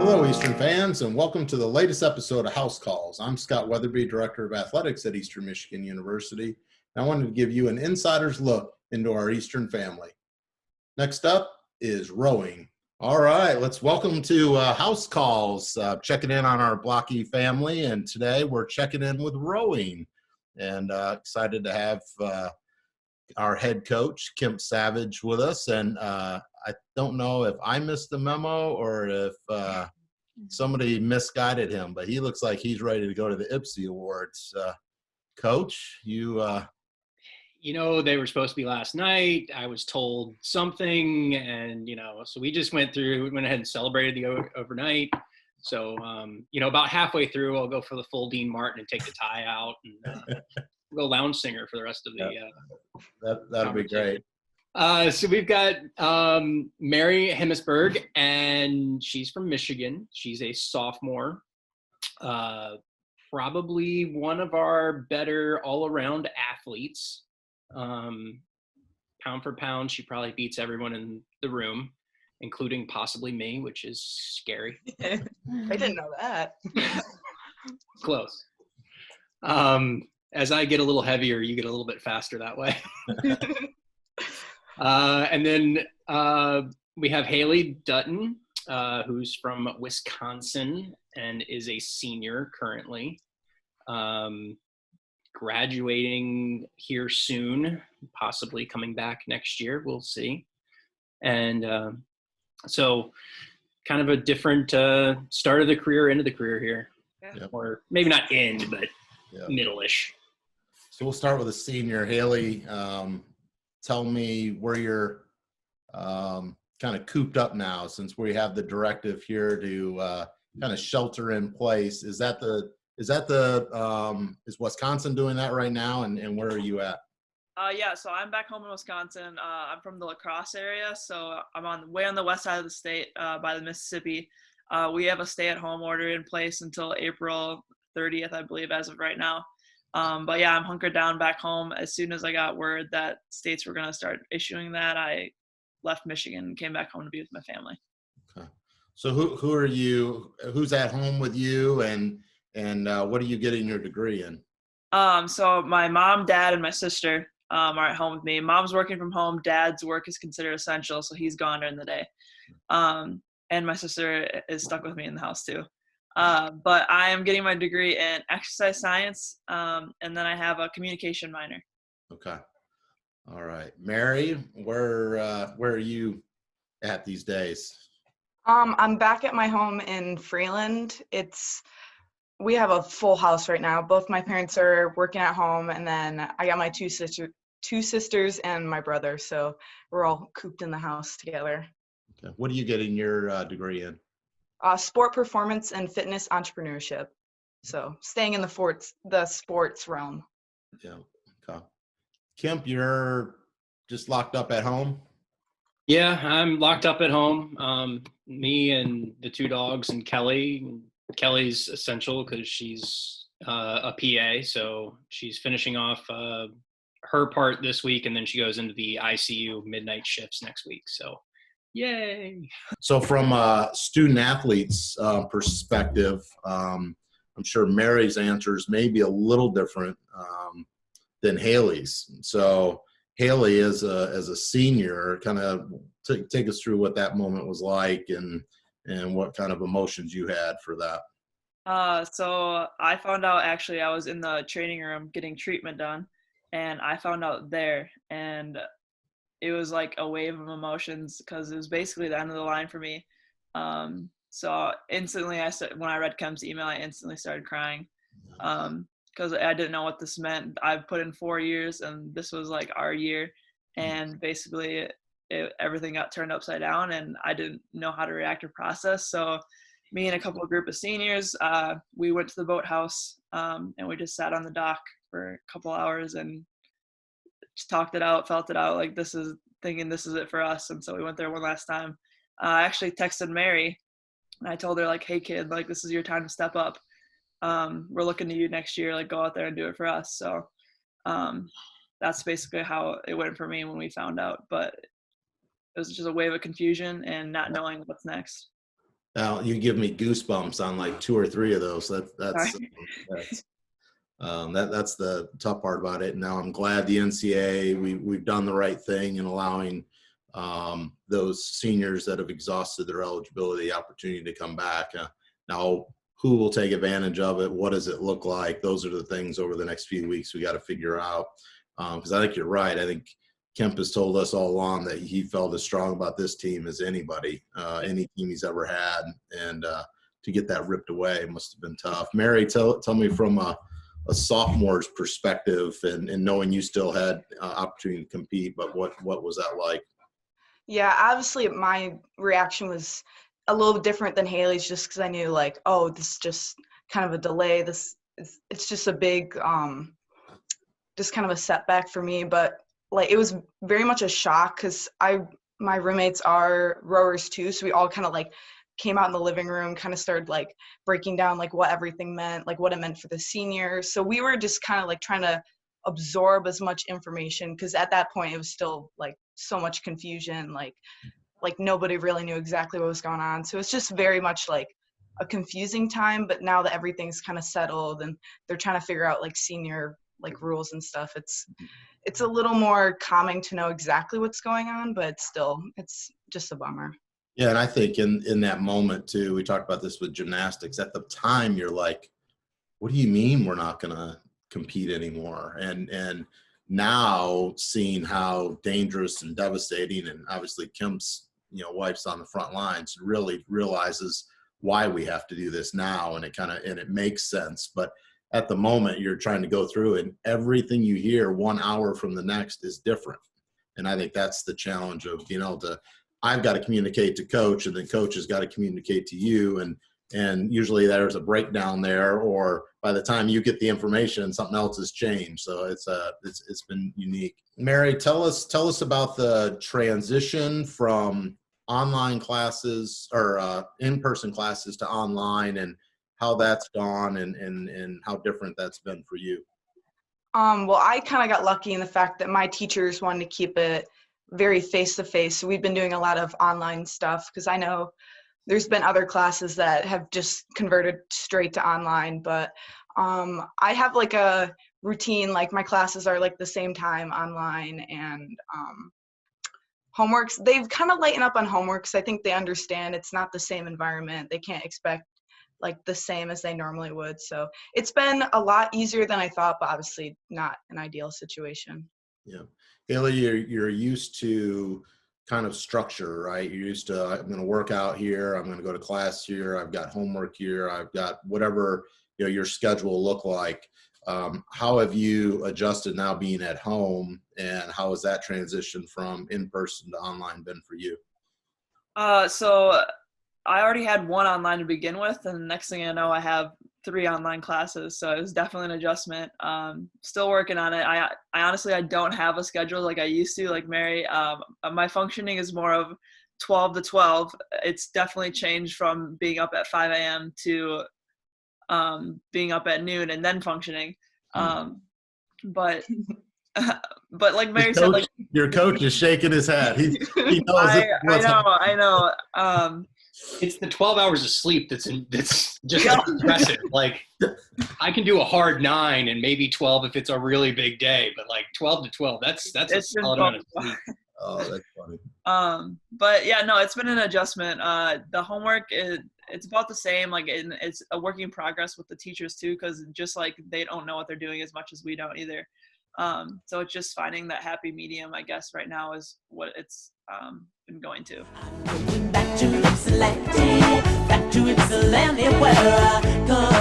Hello, Eastern fans, and welcome to the latest episode of House Calls. I'm Scott Weatherby, Director of Athletics at Eastern Michigan University, and I wanted to give you an insider's look into our Eastern family. Next up is rowing. All right, let's welcome to House Calls, checking in on our Blocky family, and today we're checking in with rowing, and excited to have our head coach, Kemp Savage, with us, and I don't know if I missed the memo or if somebody misguided him, but he looks like he's ready to go to the IPSY Awards. Coach, they were supposed to be last night. I was told something, and, so we just went ahead and celebrated the overnight. So, about halfway through, I'll go for the full Dean Martin and take the tie out and go lounge singer for the rest of the that'll be great. So we've got Mary Hemgesberg, and she's from Michigan. She's a sophomore, probably one of our better all-around athletes. Pound for pound, she probably beats everyone in the room, including possibly me, which is scary. I didn't know that. Close. As I get a little heavier, you get a little bit faster that way. And then we have Haley Dutton, who's from Wisconsin and is a senior currently, graduating here soon, possibly coming back next year. We'll see. And so kind of a different start of the career, end of the career here. Yep. Or maybe not end, but Yep. middle-ish. So we'll start with a senior. Haley, tell me where you're kind of cooped up now, since we have the directive here to kind of shelter in place. Is Wisconsin doing that right now, and where are you at? Yeah, so I'm back home in Wisconsin. I'm from the La Crosse area, so I'm way on the west side of the state by the Mississippi. We have a stay-at-home order in place until April 30th, I believe, as of right now. But yeah, I'm hunkered down back home. As soon as I got word that states were going to start issuing that, I left Michigan and came back home to be with my family. Okay. So who are you? Who's at home with you, and what are you getting your degree in? So my mom, dad, and my sister are at home with me. Mom's working from home. Dad's work is considered essential, so he's gone during the day. And my sister is stuck with me in the house too. But I am getting my degree in exercise science, and then I have a communication minor. Okay. All right. Mary, where are you at these days? I'm back at my home in Freeland. We have a full house right now. Both my parents are working at home, and then I got my two sisters and my brother, so we're all cooped in the house together. Okay. What are you getting your degree in? Sport performance and fitness entrepreneurship. So staying in the sports realm. Yeah. Okay. Kemp, you're just locked up at home? Yeah, I'm locked up at home. Me and the two dogs and Kelly. Kelly's essential because she's a PA, so she's finishing off her part this week, and then she goes into the ICU midnight shifts next week. So, yay! So from a student athlete's perspective, I'm sure Mary's answers may be a little different than Haley's. So Haley, as a senior, kind of take us through what that moment was like and what kind of emotions you had for that. So I found out, actually, I was in the training room getting treatment done, and I found out there, and it was like a wave of emotions because it was basically the end of the line for me. So instantly, when I read Kemp's email, I instantly started crying because I didn't know what this meant. I've put in 4 years, and this was like our year, and basically everything got turned upside down, and I didn't know how to react or process. So me and a couple of group of seniors, we went to the boathouse, and we just sat on the dock for a couple hours and just talked it out, felt it out, like this is it for us. And so we went there one last time. I actually texted Mary, and I told her, like, hey kid, like, this is your time to step up. We're looking to you next year, like, go out there and do it for us. So that's basically how it went for me when we found out. But it was just a wave of confusion and not knowing what's next. Now you give me goosebumps on like 2 or 3 of those. That's Sorry. that's the tough part about it. Now I'm glad the NCAA we've done the right thing in allowing those seniors that have exhausted their eligibility opportunity to come back. Now, who will take advantage of it? What does it look like? Those are the things over the next few weeks we got to figure out. Because I think you're right. I think Kemp has told us all along that he felt as strong about this team as anybody, any team he's ever had. And to get that ripped away must have been tough. Mary, tell me from a sophomore's perspective and knowing you still had opportunity to compete, but what was that like? Yeah, obviously my reaction was a little different than Haley's, just because I knew like, oh, this is just kind of a delay. It's just a big, just kind of a setback for me. But like, it was very much a shock because my roommates are rowers too, so we all kind of like came out in the living room, kind of started like breaking down like what everything meant, like what it meant for the seniors. So we were just kind of like trying to absorb as much information, because at that point it was still like so much confusion, like nobody really knew exactly what was going on. So it's just very much like a confusing time. But now that everything's kind of settled and they're trying to figure out like senior like rules and stuff, it's a little more calming to know exactly what's going on, but it's just a bummer. Yeah, and I think in that moment too, we talked about this with gymnastics. At the time, you're like, what do you mean we're not going to compete anymore? And now seeing how dangerous and devastating, and obviously Kemp's wife's on the front lines, really realizes why we have to do this now, and it makes sense. But at the moment, you're trying to go through it, and everything you hear 1 hour from the next is different. And I think that's the challenge of I've got to communicate to coach, and then coach has got to communicate to you, and usually there's a breakdown there, or by the time you get the information, something else has changed. So it's been unique. Mary, tell us about the transition from online classes or in-person classes to online, and how that's gone, and how different that's been for you. Well, I kind of got lucky in the fact that my teachers wanted to keep it very face-to-face. So we've been doing a lot of online stuff, because I know there's been other classes that have just converted straight to online. But I have like a routine, like my classes are like the same time online, and homeworks, they've kind of lightened up on homeworks. I think they understand it's not the same environment. They can't expect like the same as they normally would. So it's been a lot easier than I thought, but obviously not an ideal situation. Yeah. Haley, you're used to kind of structure, right? You're used to, I'm going to work out here, I'm going to go to class here, I've got homework here, I've got whatever your schedule look like. How have you adjusted now being at home, and how has that transition from in-person to online been for you? So I already had one online to begin with, and the next thing I know, I have 3 online classes. So it was definitely an adjustment. Still working on it. I honestly, I don't have a schedule like I used to, like Mary. My functioning is more of 12 to 12. It's definitely changed from being up at 5 a.m. to being up at noon and then functioning. But like Mary said, like your coach is shaking his head. He knows I know. It's the 12 hours of sleep that's just impressive. Like, I can do a hard 9 and maybe 12 if it's a really big day, but like 12 to 12, that's a solid amount of sleep. Oh, that's funny. But yeah, no, it's been an adjustment. The homework it's about the same. Like, it's a work in progress with the teachers too, because just like they don't know what they're doing as much as we don't either. So it's just finding that happy medium, I guess, right now is what it's been going to. Back to Ypsilanti, back to Ypsilanti, where I come.